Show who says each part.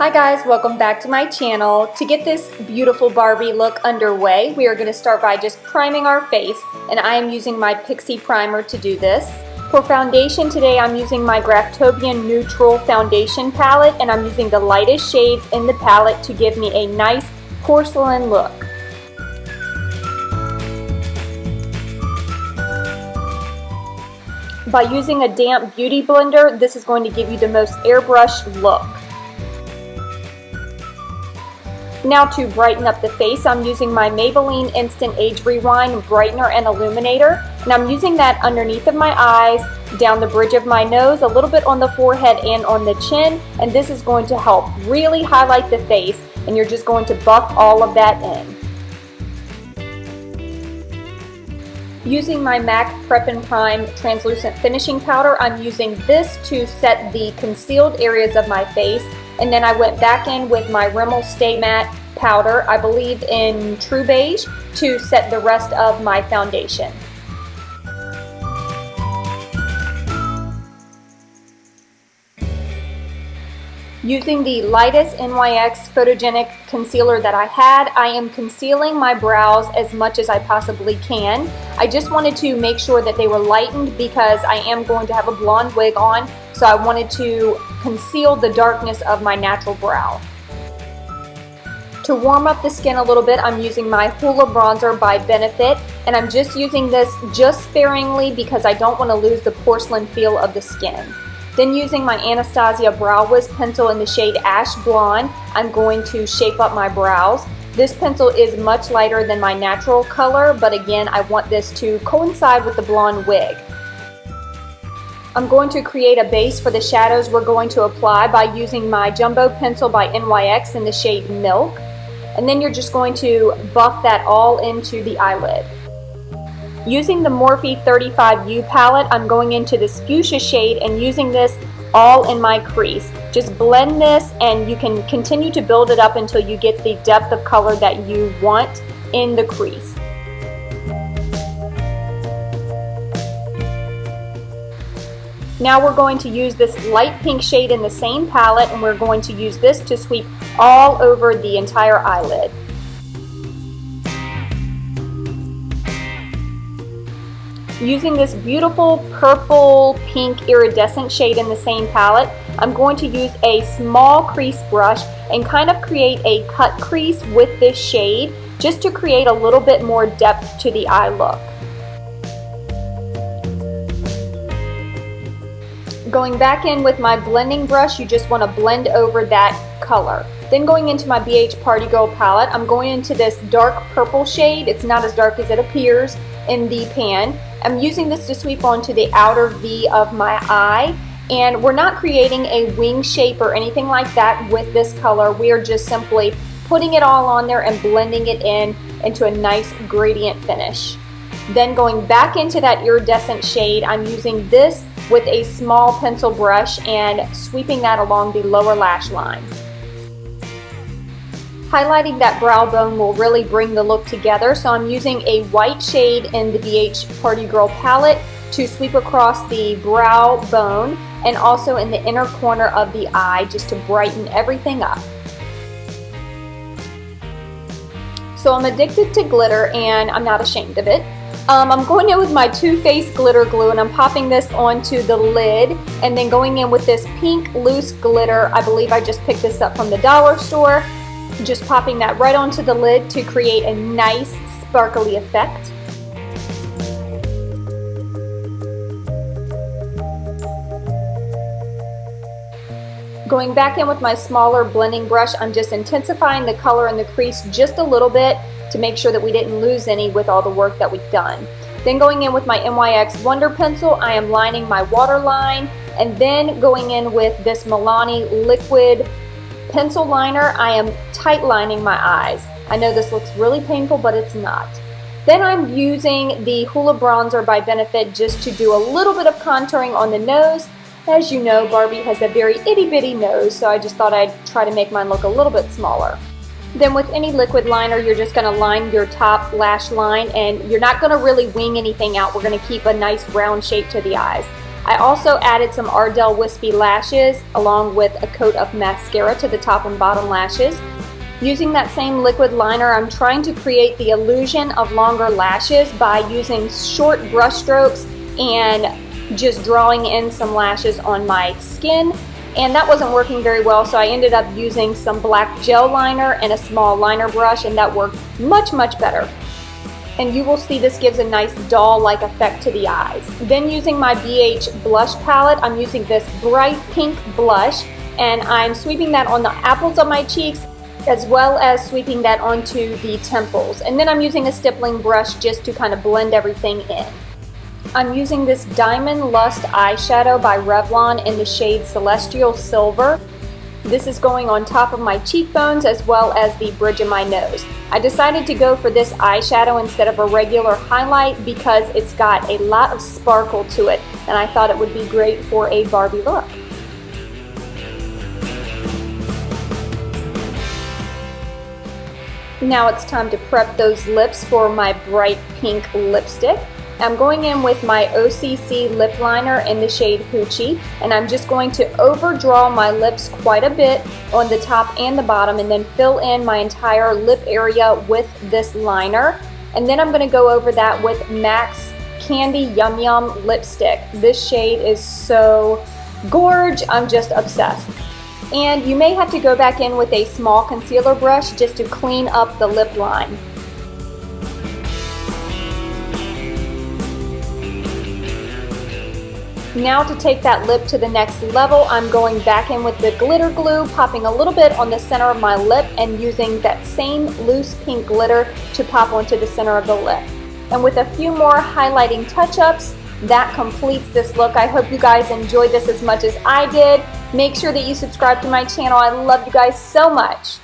Speaker 1: Hi guys, welcome back to my channel. To get this beautiful Barbie look underway, we are going to start by just priming our face, and I am using my Pixi primer to do this. For foundation today, I'm using my Graftobian neutral foundation palette, and I'm using the lightest shades in the palette to give me a nice porcelain look. By using a damp beauty blender, this is going to give you the most airbrushed look. Now to brighten up the face, I'm using my Maybelline Instant Age Rewind Brightener and Illuminator. And I'm using that underneath of my eyes, down the bridge of my nose, a little bit on the forehead and on the chin. And this is going to help really highlight the face, and you're just going to buff all of that in. Using my MAC Prep and Prime Translucent Finishing Powder, I'm using this to set the concealed areas of my face. And then I went back in with my Rimmel Stay Matte powder, I believe in True Beige, to set the rest of my foundation. Using the lightest NYX Photogenic concealer that I had, I am concealing my brows as much as I possibly can. I just wanted to make sure that they were lightened because I am going to have a blonde wig on, so I wanted to conceal the darkness of my natural brow. To warm up the skin a little bit, I'm using my Hoola bronzer by Benefit, and I'm just using this just sparingly because I don't want to lose the porcelain feel of the skin. Then using my Anastasia Brow Wiz pencil in the shade Ash Blonde, I'm going to shape up my brows. This pencil is much lighter than my natural color, but again, I want this to coincide with the blonde wig. I'm going to create a base for the shadows we're going to apply by using my Jumbo Pencil by NYX in the shade Milk. And then you're just going to buff that all into the eyelid. Using the Morphe 35U palette, I'm going into this fuchsia shade and using this all in my crease. Just blend this and you can continue to build it up until you get the depth of color that you want in the crease. Now we're going to use this light pink shade in the same palette, and we're going to use this to sweep all over the entire eyelid. Using this beautiful purple pink iridescent shade in the same palette, I'm going to use a small crease brush and kind of create a cut crease with this shade just to create a little bit more depth to the eye look. Going back in with my blending brush, you just want to blend over that color. Then going into my BH Party Girl palette, I'm going into this dark purple shade. It's not as dark as it appears in the pan. I'm using this to sweep onto the outer V of my eye, and we're not creating a wing shape or anything like that with this color. We are just simply putting it all on there and blending it in into a nice gradient finish. Then going back into that iridescent shade, I'm using this with a small pencil brush and sweeping that along the lower lash line. Highlighting that brow bone will really bring the look together, so I'm using a white shade in the BH Party Girl palette to sweep across the brow bone and also in the inner corner of the eye just to brighten everything up. So I'm addicted to glitter and I'm not ashamed of it. I'm going in with my Too Faced glitter glue, and I'm popping this onto the lid and then going in with this pink loose glitter. I believe I just picked this up from the dollar store. Just popping that right onto the lid to create a nice sparkly effect. Going back in with my smaller blending brush, I'm just intensifying the color in the crease just a little bit to make sure that we didn't lose any with all the work that we've done. Then going in with my NYX Wonder Pencil, I am lining my waterline, and then going in with this Milani liquid pencil liner, I am tight lining my eyes. I know this looks really painful, but it's not. Then I'm using the Hoola bronzer by Benefit just to do a little bit of contouring on the nose. As you know, Barbie has a very itty bitty nose, so I just thought I'd try to make mine look a little bit smaller. Then with any liquid liner, you're just going to line your top lash line, and you're not going to really wing anything out. We're going to keep a nice round shape to the eyes. I also added some Ardell Wispy lashes along with a coat of mascara to the top and bottom lashes. Using that same liquid liner, I'm trying to create the illusion of longer lashes by using short brush strokes and just drawing in some lashes on my skin. And that wasn't working very well, so I ended up using some black gel liner and a small liner brush, and that worked much better. And you will see this gives a nice doll-like effect to the eyes. Then using my BH blush palette, I'm using this bright pink blush, and I'm sweeping that on the apples of my cheeks as well as sweeping that onto the temples. And then I'm using a stippling brush just to kind of blend everything in. I'm using this Diamond Lust eyeshadow by Revlon in the shade Celestial Silver. This is going on top of my cheekbones as well as the bridge of my nose. I decided to go for this eyeshadow instead of a regular highlight because it's got a lot of sparkle to it, and I thought it would be great for a Barbie look. Now it's time to prep those lips for my bright pink lipstick. I'm going in with my OCC lip liner in the shade Hoochie, and I'm just going to overdraw my lips quite a bit on the top and the bottom, and then fill in my entire lip area with this liner. And then I'm going to go over that with MAC's Candy Yum Yum lipstick. This shade is so gorge, I'm just obsessed. And you may have to go back in with a small concealer brush just to clean up the lip line. Now to take that lip to the next level, I'm going back in with the glitter glue, popping a little bit on the center of my lip and using that same loose pink glitter to pop onto the center of the lip. And with a few more highlighting touch-ups, that completes this look. I hope you guys enjoyed this as much as I did. Make sure that you subscribe to my channel. I love you guys so much.